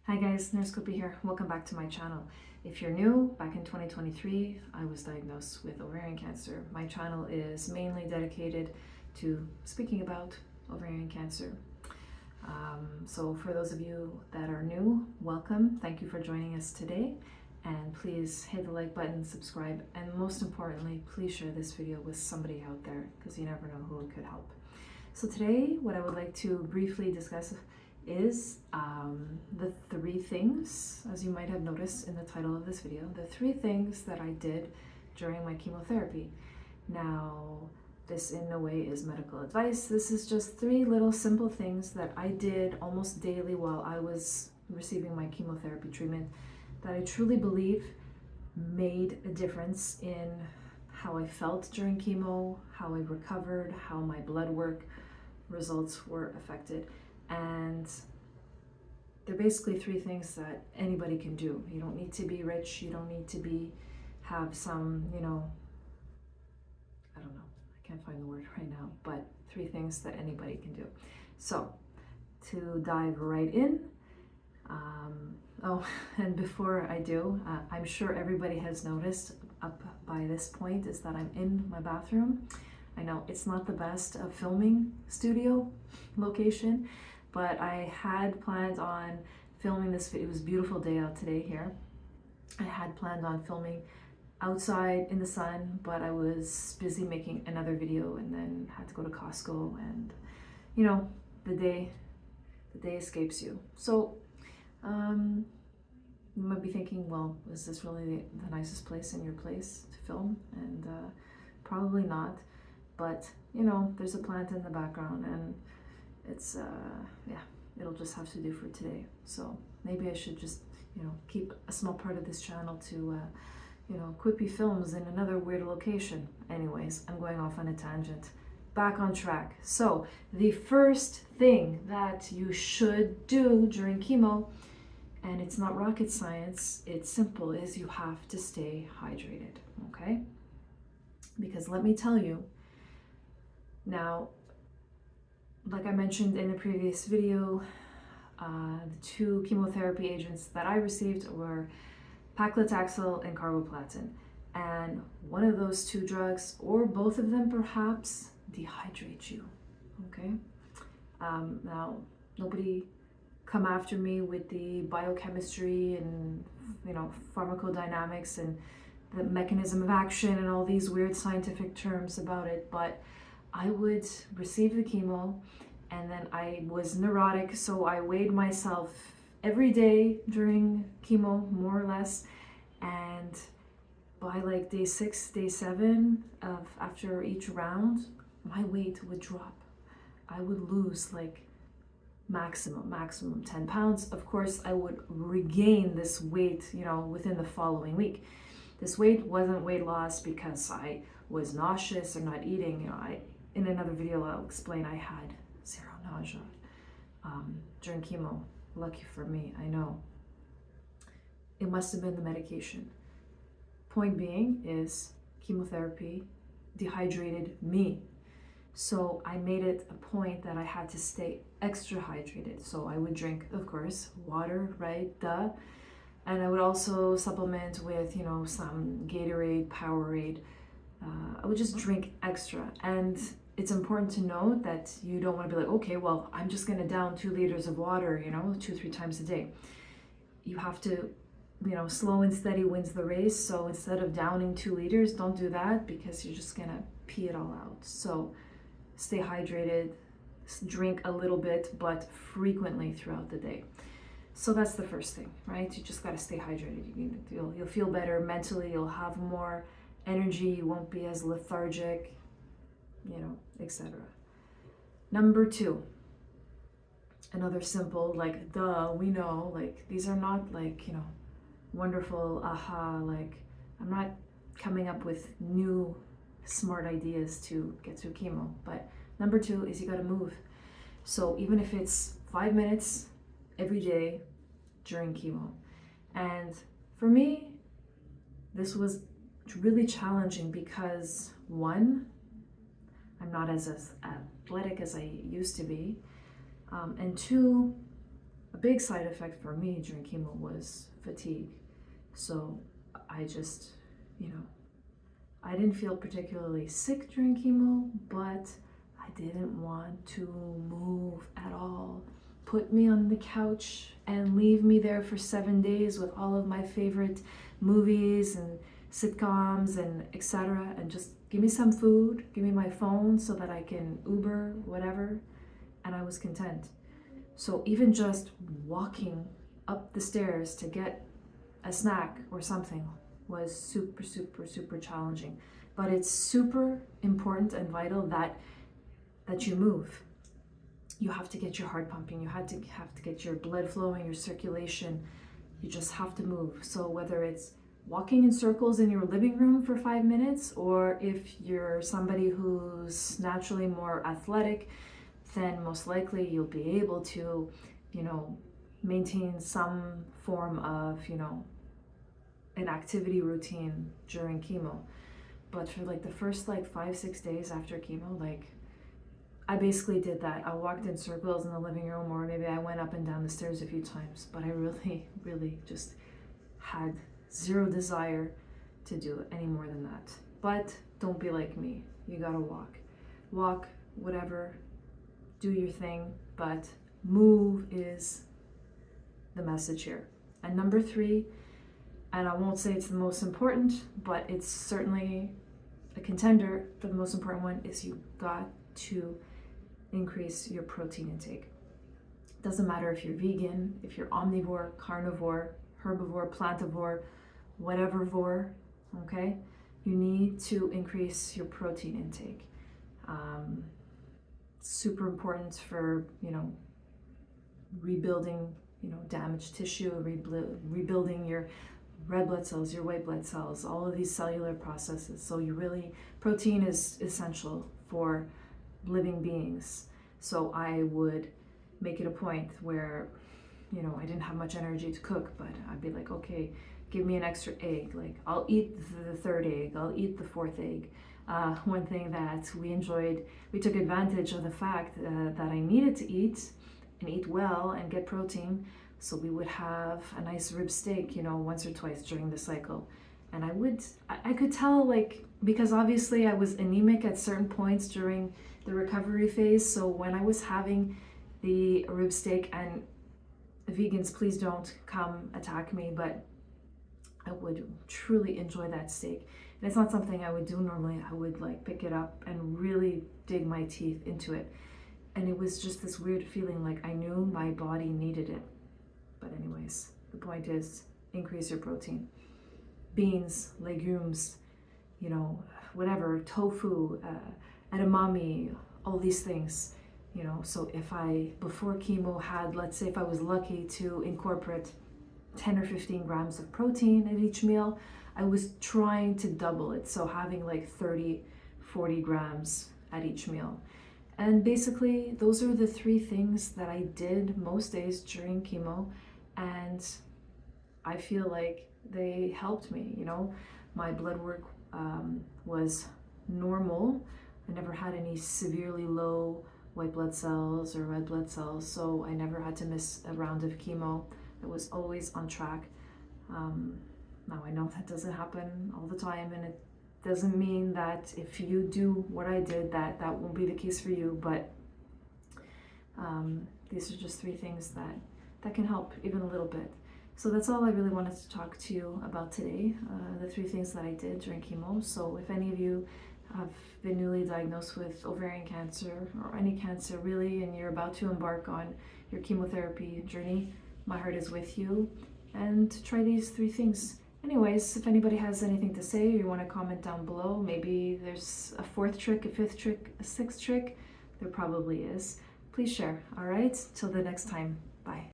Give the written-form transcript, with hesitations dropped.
Hi guys, Nurse Kopi here. Welcome back to my channel. If you're new, back in 2023, I was diagnosed with ovarian cancer. My channel is mainly dedicated to speaking about ovarian cancer. So for those of you that are new, welcome. Thank you for joining us today. And please hit the like button, subscribe, and most importantly, please share this video with somebody out there because you never know who it could help. So today, what I would like to briefly discuss is the three things, as you might have noticed in the title of this video, the three things that I did during my chemotherapy. Now, this in no way is medical advice. This is just three little simple things that I did almost daily while I was receiving my chemotherapy treatment that I truly believe made a difference in how I felt during chemo, how I recovered, how my blood work results were affected. And they're basically three things that anybody can do. You don't need to be rich. You don't need to have some, I don't know. I can't find the word right now, but three things that anybody can do. So to dive right in, and before I do, I'm sure everybody has noticed up by this point is that I'm in my bathroom. I know it's not the best filming studio location, but I had planned on filming this video. It was a beautiful day out today here. I had planned on filming outside in the sun, but I was busy making another video and then had to go to Costco, and the day escapes you. So you might be thinking, well, is this really the nicest place in your place to film? And probably not, but there's a plant in the background, and it's it'll just have to do for today. So maybe I should just keep a small part of this channel to Quippy Films in another weird location. Anyways, I'm going off on a tangent. Back on track. So the first thing that you should do during chemo, and it's not rocket science, it's simple, is you have to stay hydrated, okay? Because let me tell you, now, like I mentioned in a previous video, the two chemotherapy agents that I received were paclitaxel and carboplatin. And one of those two drugs, or both of them perhaps, dehydrate you, okay? Now, nobody come after me with the biochemistry and pharmacodynamics and the mechanism of action and all these weird scientific terms about it, but I would receive the chemo, and then I was neurotic, so I weighed myself every day during chemo, more or less, and by like day 6, day 7 of after each round, my weight would drop. I would lose like maximum 10 pounds. Of course, I would regain this weight, within the following week. This weight wasn't weight loss because I was nauseous or not eating. In another video, I'll explain I had zero nausea during chemo. Lucky for me, I know. It must have been the medication. Point being is chemotherapy dehydrated me. So I made it a point that I had to stay extra hydrated. So I would drink, of course, water, right? Duh. And I would also supplement with, some Gatorade, Powerade. I would just drink extra. And it's important to note that you don't want to be like, okay, well, I'm just going to down 2 liters of water, 2-3 times a day. You have to, slow and steady wins the race. So instead of downing 2 liters, don't do that because you're just going to pee it all out. So stay hydrated, drink a little bit, but frequently throughout the day. So that's the first thing, right? You just got to stay hydrated. You'll feel better mentally. You'll have more energy. You won't be as lethargic, etc. Number 2, another simple, like, duh, we know, like, these are not like, wonderful, like, I'm not coming up with new smart ideas to get through chemo. But number 2 is you got to move. So even if it's 5 minutes every day during chemo. And for me, this was really challenging because 1, I'm not as athletic as I used to be, and 2, a big side effect for me during chemo was fatigue. So I just, you know, I didn't feel particularly sick during chemo, but I didn't want to move at all. Put me on the couch and leave me there for 7 days with all of my favorite movies and sitcoms and etc. And just give me some food, give me my phone so that I can Uber, whatever. And I was content. So even just walking up the stairs to get a snack or something was super, super, super challenging. But it's super important and vital that you move. You have to get your heart pumping. You have to get your blood flowing, your circulation. You just have to move. So whether it's walking in circles in your living room for 5 minutes, or if you're somebody who's naturally more athletic, then most likely you'll be able to, you know, maintain some form of, you know, an activity routine during chemo. But for like the first like 5-6 days after chemo, like I basically did that. I walked in circles in the living room, or maybe I went up and down the stairs a few times, but I really, really just had zero desire to do any more than that. But don't be like me. You gotta walk, whatever, do your thing, but move is the message here. And number 3, and I won't say it's the most important, but it's certainly a contender for the most important one, is you got to increase your protein intake. Doesn't matter if you're vegan, if you're omnivore, carnivore, herbivore, plantivore, whatevervore, okay? You need to increase your protein intake. Super important for, you know, rebuilding, you know, damaged tissue, rebuilding your red blood cells, your white blood cells, all of these cellular processes. So protein is essential for living beings. So I would make it a point where, you know, I didn't have much energy to cook, but I'd be like, okay, give me an extra egg. Like, I'll eat the 3rd egg, I'll eat the 4th egg. One thing that we took advantage of the fact that I needed to eat and eat well and get protein. So we would have a nice rib steak, you know, once or twice during the cycle. And I could tell, like, because obviously I was anemic at certain points during the recovery phase. So when I was having the rib steak, and vegans, please don't come attack me, but I would truly enjoy that steak. And it's not something I would do normally. I would like pick it up and really dig my teeth into it. And it was just this weird feeling like I knew my body needed it. But anyways, the point is, increase your protein. Beans, legumes, you know, whatever, tofu, edamame, all these things, you know. So if I, before chemo, had, let's say if I was lucky to incorporate 10 or 15 grams of protein at each meal, I was trying to double it. So having like 30, 40 grams at each meal. And basically, those are the 3 things that I did most days during chemo. And I feel like they helped me, you know. My blood work was normal. I never had any severely low white blood cells or red blood cells, so I never had to miss a round of chemo. I was always on track. Now I know that doesn't happen all the time, and it doesn't mean that if you do what I did that won't be the case for you, but these are just 3 things that can help even a little bit. So that's all I really wanted to talk to you about today, the 3 things that I did during chemo. So if any of you have been newly diagnosed with ovarian cancer or any cancer really, and you're about to embark on your chemotherapy journey, my heart is with you, and try these 3 things. Anyways, if anybody has anything to say, or you want to comment down below, maybe there's a 4th trick, a 5th trick, a 6th trick, there probably is. Please share, all right? Till the next time, bye.